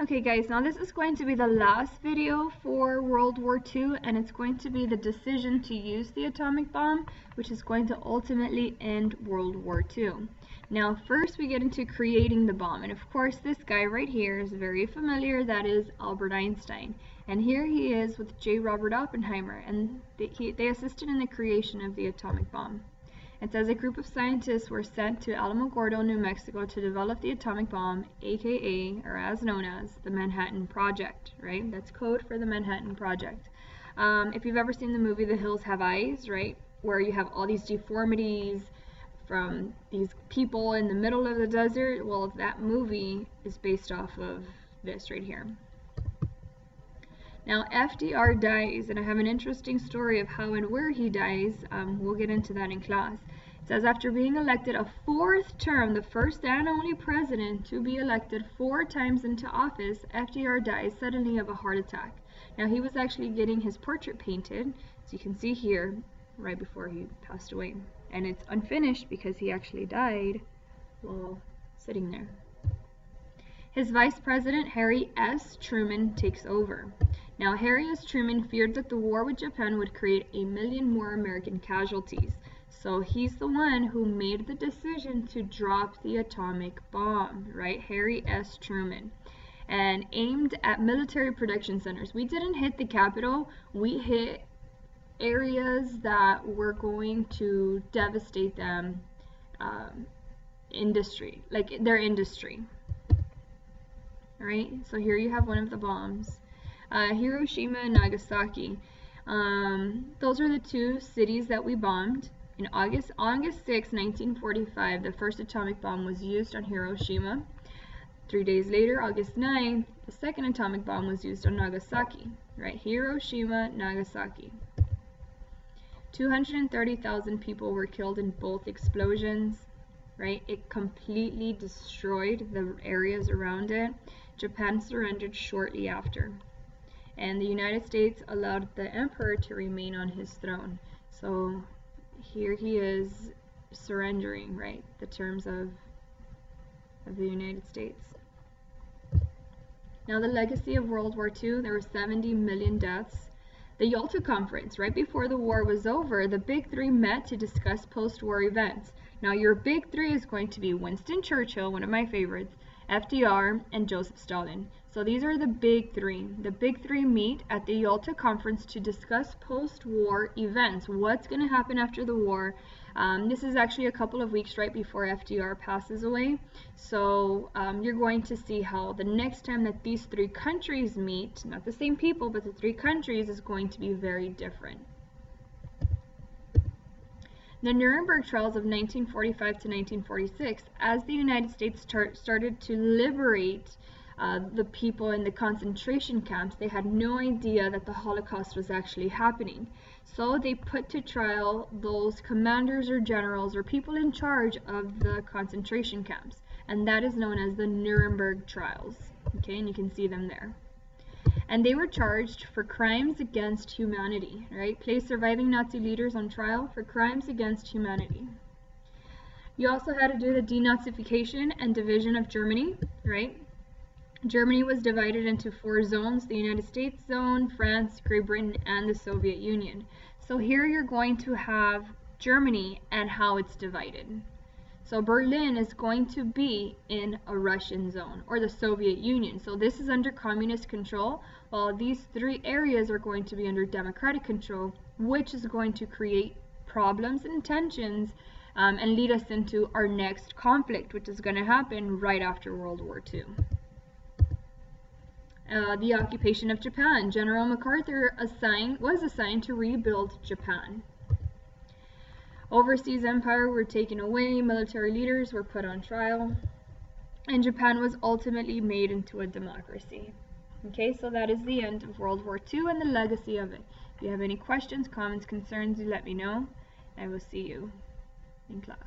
Okay guys, now this is going to be the last video for World War II, and it's going to be the decision to use the atomic bomb, which is going to ultimately end World War II. Now first we get into creating the bomb, and of course this guy right here is very familiar. That is Albert Einstein, and here he is with J. Robert Oppenheimer, and they assisted in the creation of the atomic bomb. It says a group of scientists were sent to Alamogordo, New Mexico to develop the atomic bomb, aka, or as known as, the Manhattan Project, right? That's code for the Manhattan Project. If you've ever seen the movie The Hills Have Eyes, right, where you have all these deformities from these people in the middle of the desert, well, that movie is based off of this right here. Now FDR dies, and I have an interesting story of how and where he dies. We'll get into that in class. It says after being elected a fourth term, the first and only president to be elected 4 times into office, FDR dies suddenly of a heart attack. Now he was actually getting his portrait painted, as you can see here, right before he passed away. And it's unfinished because he actually died while sitting there. His vice president, Harry S. Truman, takes over. Now, Harry S. Truman feared that the war with Japan would create 1 million more American casualties. So he's the one who made the decision to drop the atomic bomb, right? Harry S. Truman. And aimed at military production centers. We didn't hit the capital. We hit areas that were going to devastate them, industry, like their industry. All right, so here you have one of the bombs. Hiroshima and Nagasaki. Those are the 2 cities that we bombed. In August 6, 1945, the first atomic bomb was used on Hiroshima. 3 days later, August 9th, the second atomic bomb was used on Nagasaki. Right, Hiroshima, Nagasaki. 230,000 people were killed in both explosions. Right, it completely destroyed the areas around it. Japan surrendered shortly after, and the United States allowed the emperor to remain on his throne. So here he is surrendering, right, the terms of the United States. Now the legacy of World War II, there were 70 million deaths. The Yalta Conference, right before the war was over, the Big Three met to discuss post-war events. Now your Big Three is going to be Winston Churchill, one of my favorites, FDR, and Joseph Stalin. So these are the Big Three. The Big Three meet at the Yalta Conference to discuss post-war events. What's going to happen after the war? This is actually a couple of weeks right before FDR passes away. So you're going to see how the next time that these 3 countries meet, not the same people, but the 3 countries, is going to be very different. The Nuremberg trials of 1945 to 1946, as the United States started to liberate the people in the concentration camps, they had no idea that the Holocaust was actually happening. So they put to trial those commanders or generals or people in charge of the concentration camps, and that is known as the Nuremberg trials. Okay, and you can see them there. And they were charged for crimes against humanity, right? Placed surviving Nazi leaders on trial for crimes against humanity. You also had to do the denazification and division of Germany, right? Germany was divided into 4 zones: the United States zone, France, Great Britain, and the Soviet Union. So here you're going to have Germany and how it's divided. So Berlin is going to be in a Russian zone, or the Soviet Union. So this is under communist control, while these 3 areas are going to be under democratic control, which is going to create problems and tensions and lead us into our next conflict, which is going to happen right after World War II. The occupation of Japan. General MacArthur was assigned to rebuild Japan. Overseas empire were taken away, military leaders were put on trial, and Japan was ultimately made into a democracy. Okay, so that is the end of World War II and the legacy of it. If you have any questions, comments, concerns, you let me know. I will see you in class.